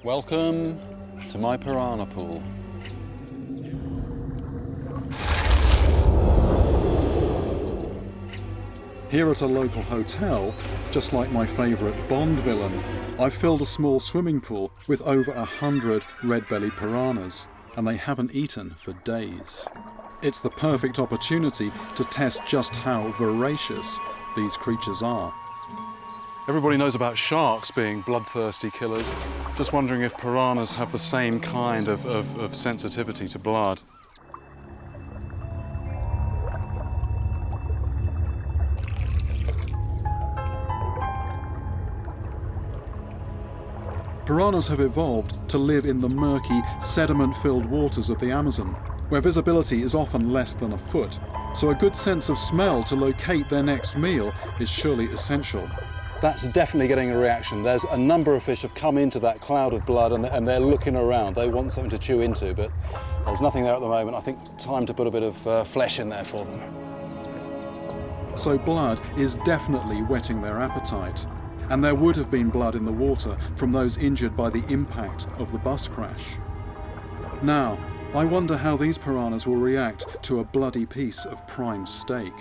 Welcome to my piranha pool. Here at a local hotel, just like my favourite Bond villain, I've filled a small swimming pool with over 100 red-bellied piranhas, and they haven't eaten for days. It's the perfect opportunity to test just how voracious these creatures are. Everybody knows about sharks being bloodthirsty killers. Just wondering if piranhas have the same kind of sensitivity to blood. Piranhas have evolved to live in the murky, sediment-filled waters of the Amazon, where visibility is often less than a foot, so a good sense of smell to locate their next meal is surely essential. That's definitely getting a reaction. There's a number of fish have come into that cloud of blood and they're looking around. They want something to chew into, but there's nothing there at the moment. I think time to put a bit of flesh in there for them. So blood is definitely whetting their appetite. And there would have been blood in the water from those injured by the impact of the bus crash. Now, I wonder how these piranhas will react to a bloody piece of prime steak.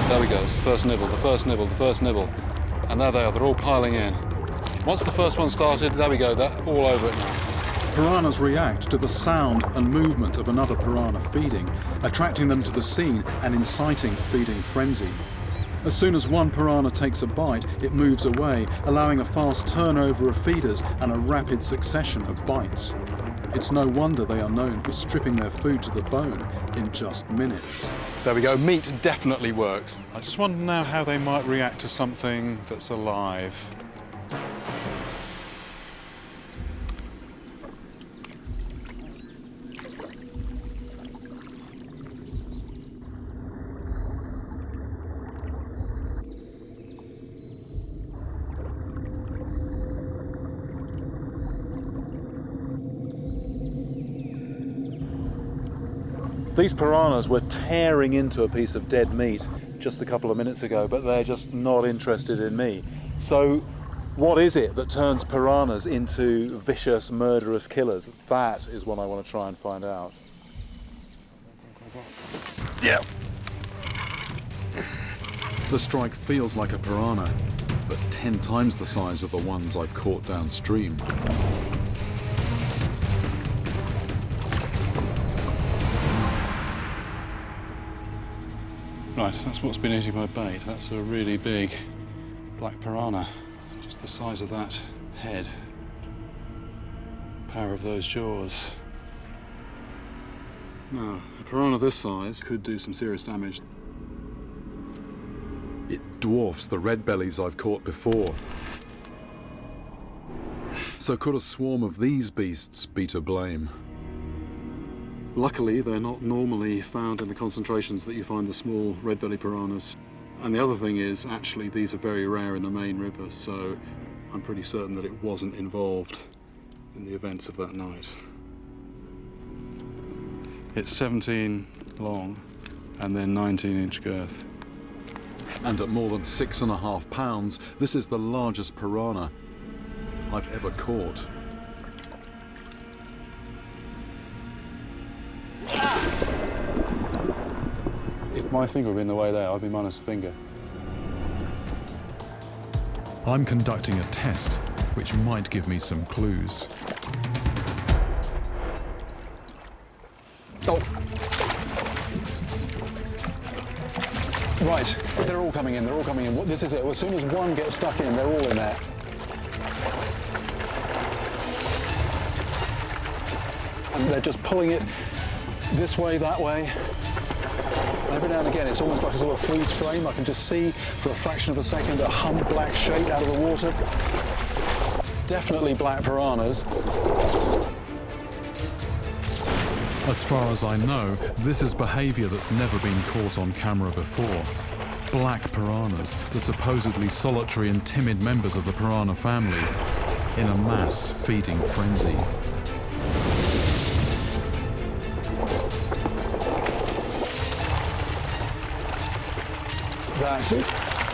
There we go, it's the first nibble, the first nibble, the first nibble. And there they are, they're all piling in. Once the first one started, there we go, they're all over it now. Piranhas react to the sound and movement of another piranha feeding, attracting them to the scene and inciting a feeding frenzy. As soon as one piranha takes a bite, it moves away, allowing a fast turnover of feeders and a rapid succession of bites. It's no wonder they are known for stripping their food to the bone in just minutes. There we go, meat definitely works. I just wonder now how they might react to something that's alive. These piranhas were tearing into a piece of dead meat just a couple of minutes ago, but they're just not interested in me. So what is it that turns piranhas into vicious, murderous killers? That is what I want to try and find out. Yeah. The strike feels like a piranha, but 10 times the size of the ones I've caught downstream. Right, that's what's been eating my bait. That's a really big black piranha. Just the size of that head. Power of those jaws. Now, a piranha this size could do some serious damage. It dwarfs the red bellies I've caught before. So could a swarm of these beasts be to blame? Luckily, they're not normally found in the concentrations that you find the small red-bellied piranhas. And the other thing is, actually, these are very rare in the main river, so I'm pretty certain that it wasn't involved in the events of that night. It's 17 long and then 19-inch girth. And at more than 6.5 pounds, this is the largest piranha I've ever caught. If my finger had been in the way there, I'd be minus a finger. I'm conducting a test, which might give me some clues. Oh! Right, they're all coming in, they're all coming in. This is it. As soon as one gets stuck in, they're all in there. And they're just pulling it this way, that way. And every now and again, it's almost like a sort of freeze frame. I can just see, for a fraction of a second, a humped black shape out of the water. Definitely black piranhas. As far as I know, this is behaviour that's never been caught on camera before. Black piranhas, the supposedly solitary and timid members of the piranha family, in a mass feeding frenzy. That's it.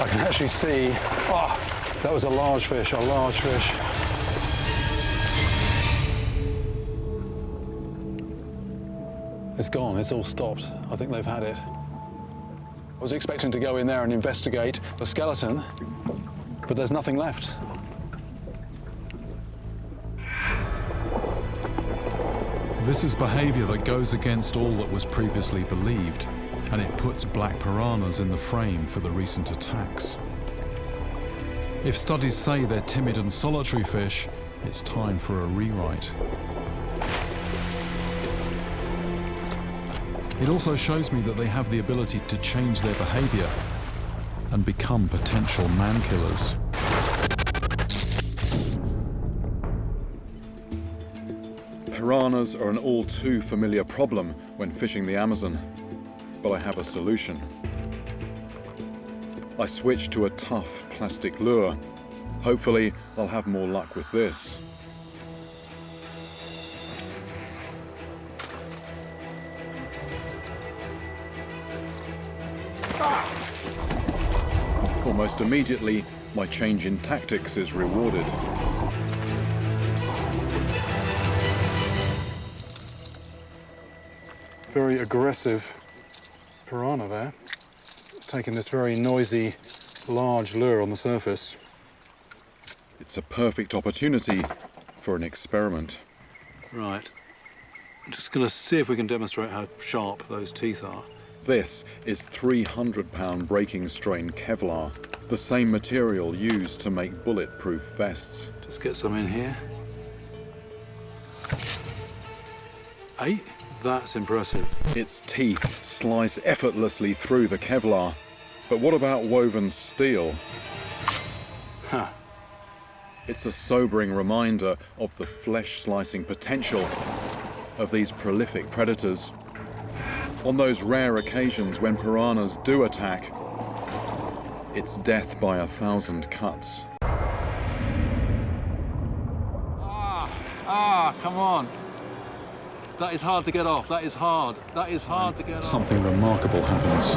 I can actually see, that was a large fish, a large fish. It's gone, it's all stopped. I think they've had it. I was expecting to go in there and investigate the skeleton, but there's nothing left. This is behaviour that goes against all that was previously believed, and it puts black piranhas in the frame for the recent attacks. If studies say they're timid and solitary fish, it's time for a rewrite. It also shows me that they have the ability to change their behaviour and become potential man-killers. Piranhas are an all too familiar problem when fishing the Amazon, but I have a solution. I switched to a tough plastic lure. Hopefully, I'll have more luck with this. Almost immediately, my change in tactics is rewarded. Very aggressive piranha there, taking this very noisy, large lure on the surface. It's a perfect opportunity for an experiment. Right, I'm just going to see if we can demonstrate how sharp those teeth are. This is 300-pound breaking strain Kevlar, the same material used to make bulletproof vests. Just get some in here. 8. That's impressive. Its teeth slice effortlessly through the Kevlar. But what about woven steel? Huh. It's a sobering reminder of the flesh-slicing potential of these prolific predators. On those rare occasions when piranhas do attack, it's death by 1,000 cuts. Come on. That is hard to get off. That is hard. That is hard to get off. Something remarkable happens.